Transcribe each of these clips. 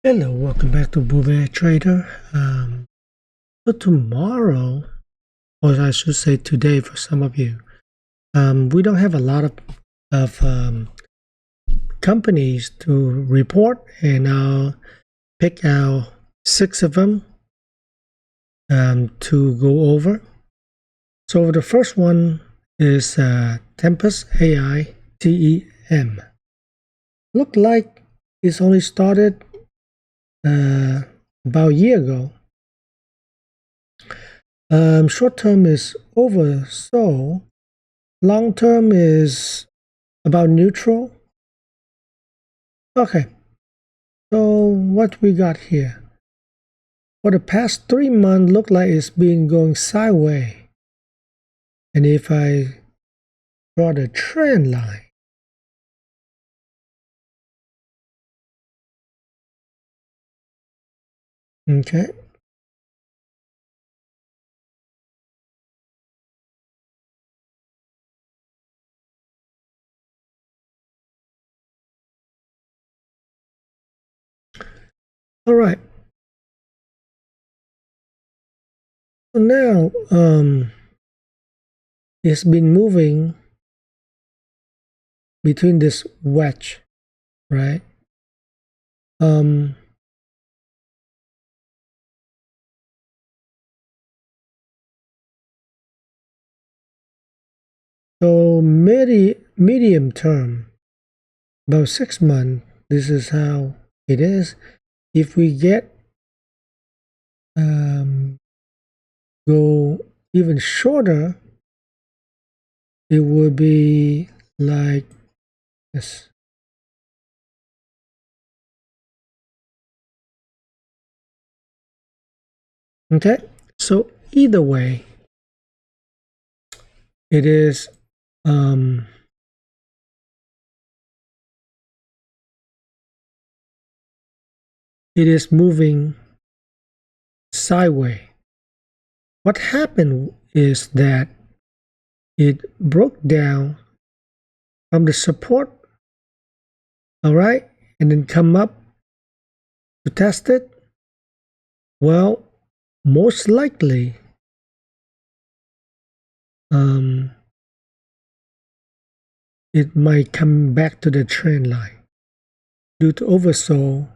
Hello, welcome back to Boo Trader. So tomorrow, or I should say today for some of you, we don't have a lot of companies to report, and I'll pick out 6 of them to go over. So the first one is Tempest AI TEM. Looked like it's only started about a year ago. Short term is over, so long term is about neutral. Okay, so what we got here? For the past 3 months, look like it's been going sideways. And if I draw the trend line, okay. All right. So now, it's been moving between this wedge, right? So medium term, about 6 months, this is how it is. If we get go even shorter, it would be like this. Okay, so either way, it is moving sideways. What happened is that it broke down from the support, all right, and then come up to test it. Well, most likely, it might come back to the trend line due to oversold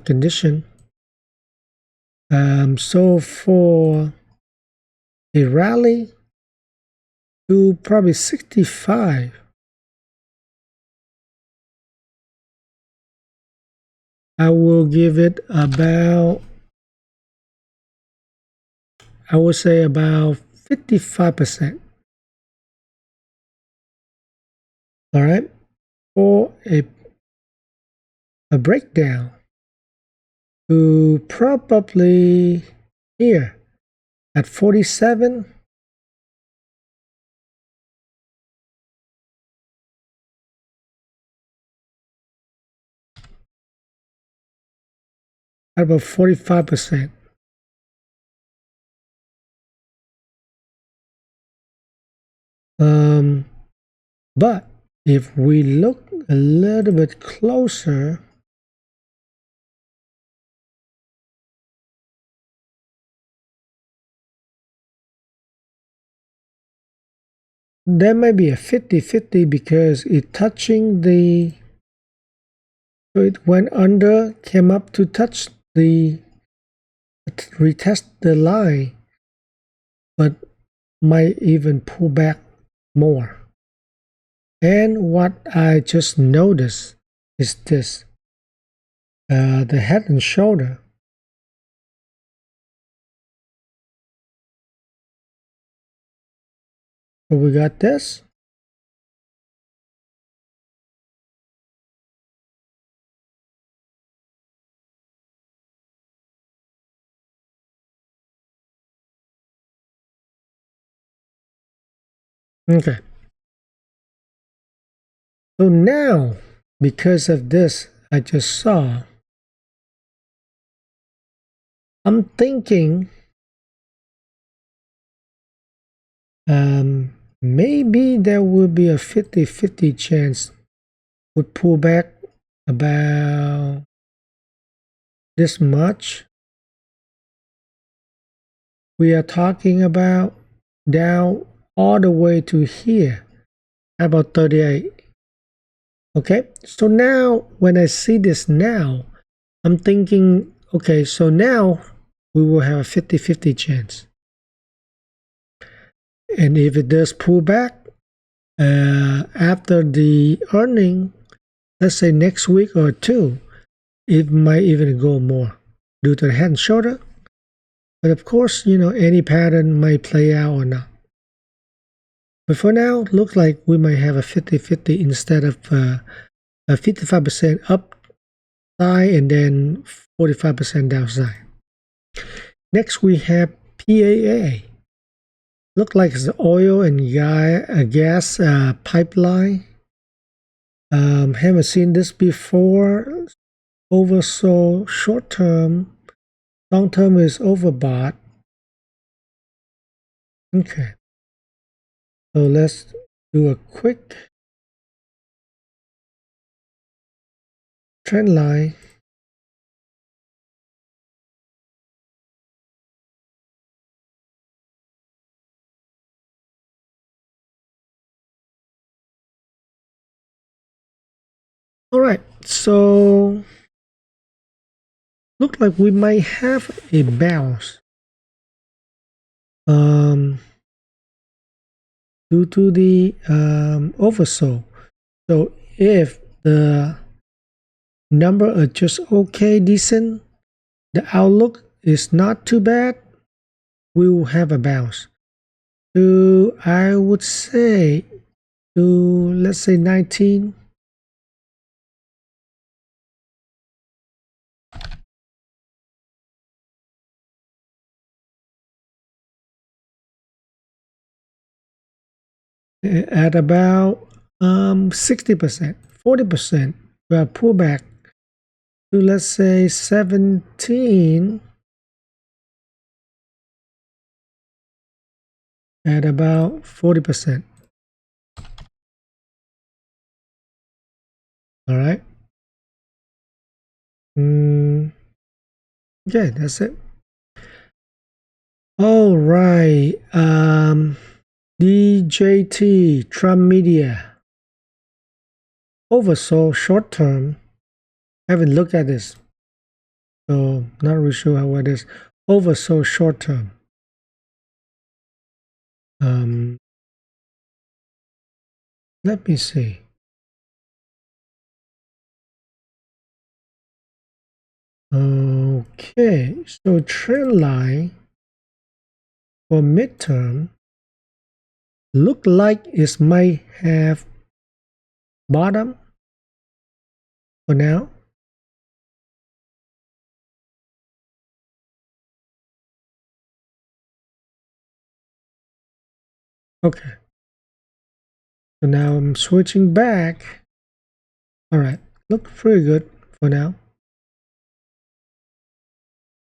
condition. So for a rally to probably 65, I will give it about, I would say about 55%. All right, for a breakdown to probably here at 47. At about 45%. But if we look a little bit closer, there might be a 50-50 because it touching the, so it went under, came up to touch the, retest the line, but might even pull back more. And what I just noticed is this, the head and shoulder. So we got this. Okay. So now, because of this I just saw, I'm thinking maybe there will be a 50-50 chance would pull back about this much. We are talking about down all the way to here, about 38. Okay, so now when I see this now, I'm thinking, okay, so now we will have a 50-50 chance. And if it does pull back after the earning, let's say next week or two, it might even go more due to the head and shoulder. But of course, you know, any pattern might play out or not. But for now, looks like we might have a 50-50 instead of a 55% upside and then 45% downside. Next, we have PAA. Look like it's the oil and gas pipeline. Haven't seen this before. Oversold short term. Long term is overbought. Okay. So let's do a quick trend line. All right, so look like we might have a bounce due to the oversold. So if the number are just okay, decent, the outlook is not too bad, we will have a bounce. To, I would say, to let's say 19. At about 60%, 40%, pullback to let's say 17 at about 40%. All right. Okay, that's it. All right. DJT, Trump Media. Oversold short term. Haven't looked at this, so not really sure how it is. Oversold short term. Let me see. Okay, so trend line for midterm look like it might have bottom for now. Okay, so now I'm switching back. All right, look pretty good for now.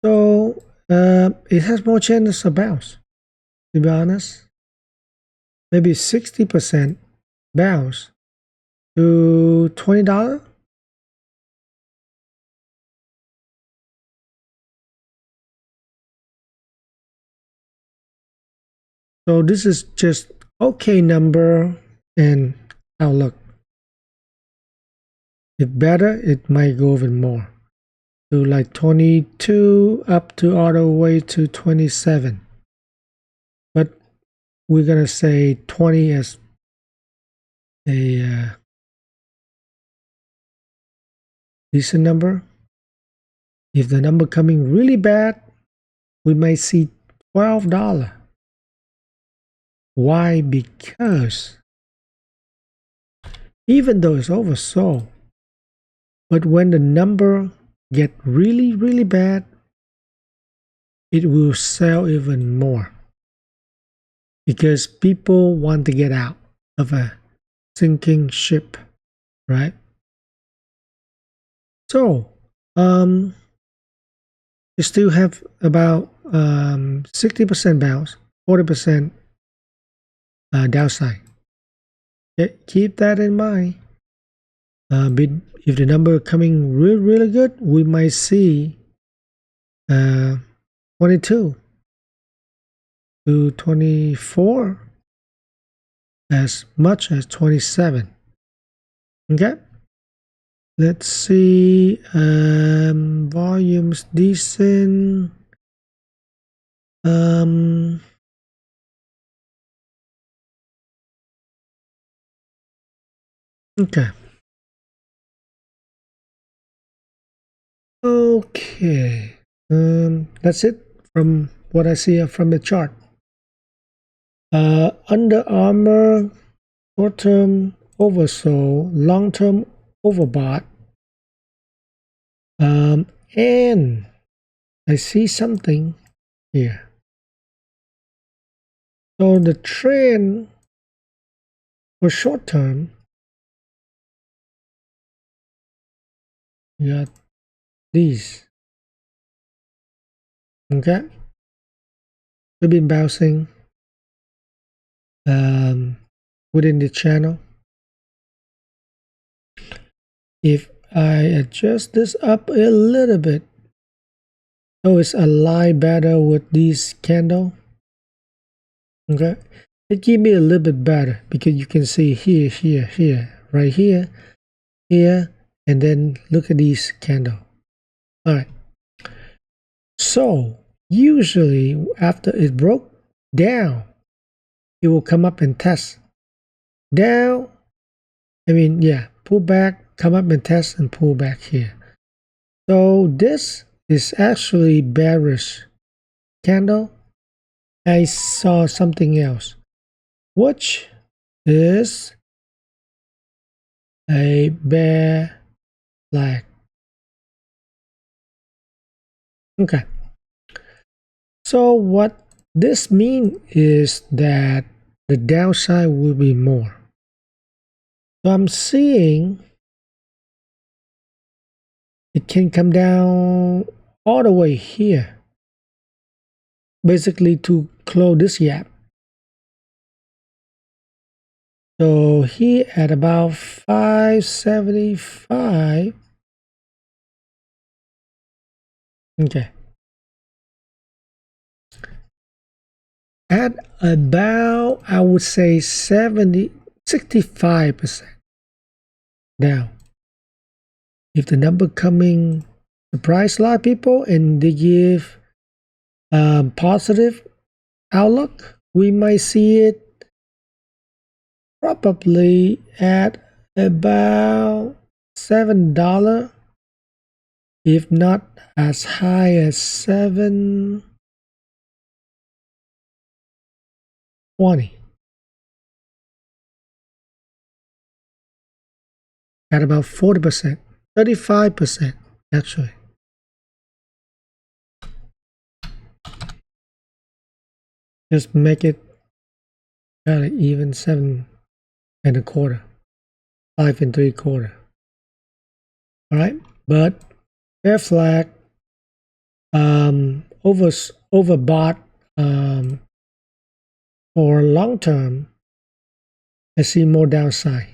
So it has more chances of bounce, to be honest. Maybe 60% bounce to $20. So this is just okay number and outlook. If better, it might go even more to like 22 up to all the way to 27. But we're gonna say 20 as a decent number. If the number coming really bad, we might see $12. Why? Because even though it's oversold, but when the number get really, really bad, it will sell even more. Because people want to get out of a sinking ship, right? So, you still have about 60% bounce, 40% downside. Okay, keep that in mind. But if the number coming really, really good, we might see uh, 22 to 24, as much as 27. Okay, let's see. Volumes decent. Okay. Okay. That's it from what I see from the chart. Under Armour, short-term oversold, long-term overbought. And I see something here. So the trend for short-term, you got these. Okay, we've been bouncing within the channel. If I adjust this up a little bit, so it's aligned better with this candle. Okay, it give me a little bit better because you can see here, right here, and then look at these candle. All right. So usually after it broke down, it will come up and test down. Pull back, come up and test and pull back here. So this is actually bearish candle. I saw something else, which is a bear flag. Okay. So what this means is that the downside will be more. So I'm seeing it can come down all the way here, basically to close this gap. So here at about 575. Okay. At about, I would say 65% down. If the number coming surprise a lot of people and they give positive outlook, we might see it probably at about $7, if not as high as $7.20. At about 40%, 35% actually. Just make it fairly even, 7.25, 5.75. All right, but bear flag, overbought for long term. I see more downside.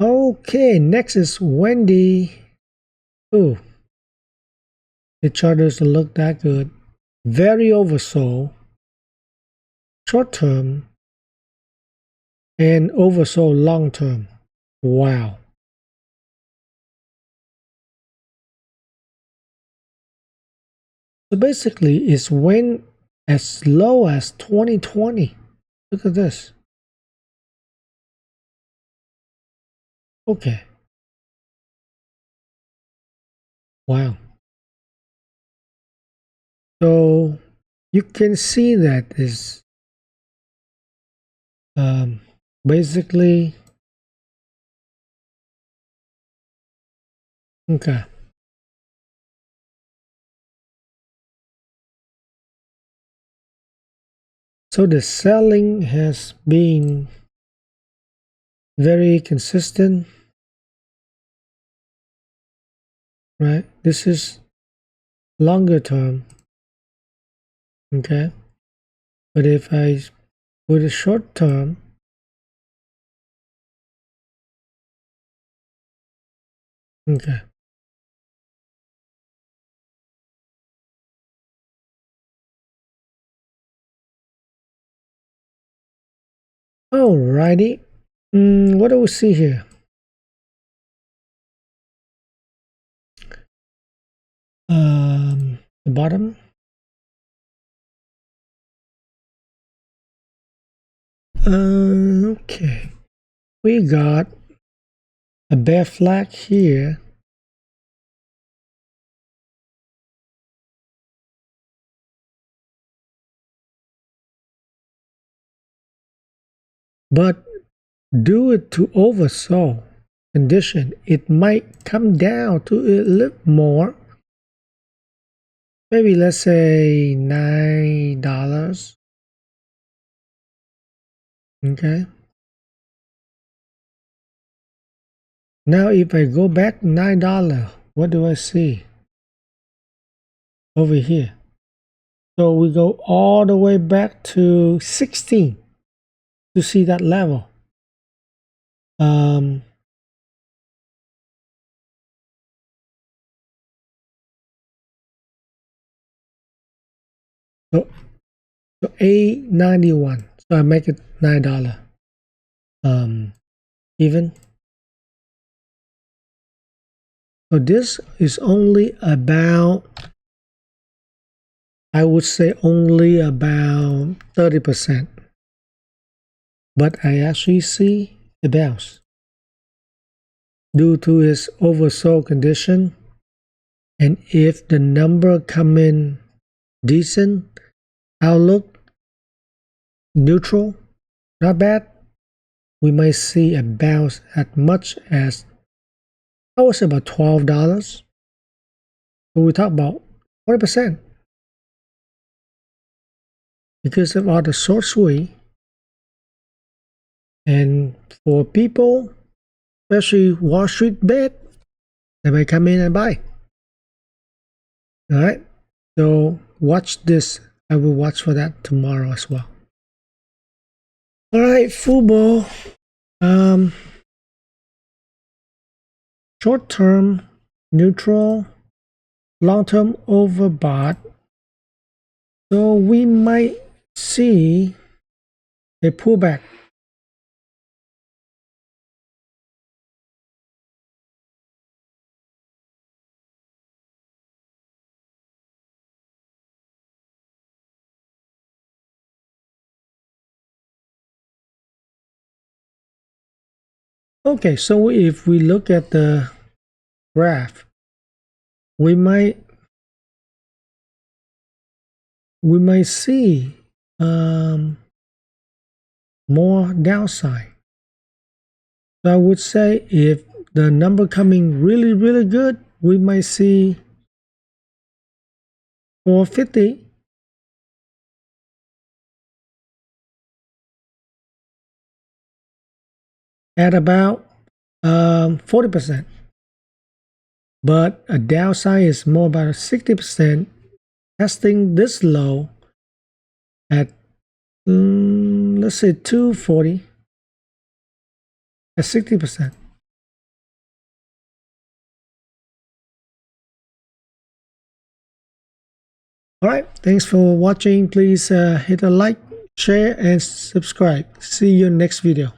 Okay, next is Wendy. Oh, the chart doesn't look that good. Very oversold, short term, and oversold long term. Wow. So basically, it's went as low as 2020. Look at this. Okay. Wow. So you can see that is basically okay. So the selling has been very consistent, right? This is longer term, okay? But if I put a short term, okay, Alrighty. What do we see here? The bottom. Okay. We got a bear flag here. But due it to oversold condition, it might come down to a little more. Maybe let's say $9. Okay. Now if I go back $9, what do I see? Over here. So we go all the way back to 16 to see that level. So $8.91. So I make it $9. Even. So this is only about, I would say only about 30%. But I actually see a bounce due to its oversold condition. And if the number come in decent, outlook, neutral, not bad, we might see a bounce at much as, I would say about $12. So we talk about 40%. Because of all the short swing. And for people, especially Wallstreetbets, they may come in and buy. Alright, so watch this. I will watch for that tomorrow as well. Alright, FUBO. Short term, neutral, long term overbought. So we might see a pullback. Okay, so if we look at the graph, we might see more downside. So I would say if the number coming really good, we might see 450 at about 40%. But a downside is more about 60%, testing this low at let's say 240 at 60%. Alright, thanks for watching. Please hit a like, share, and subscribe. See you next video.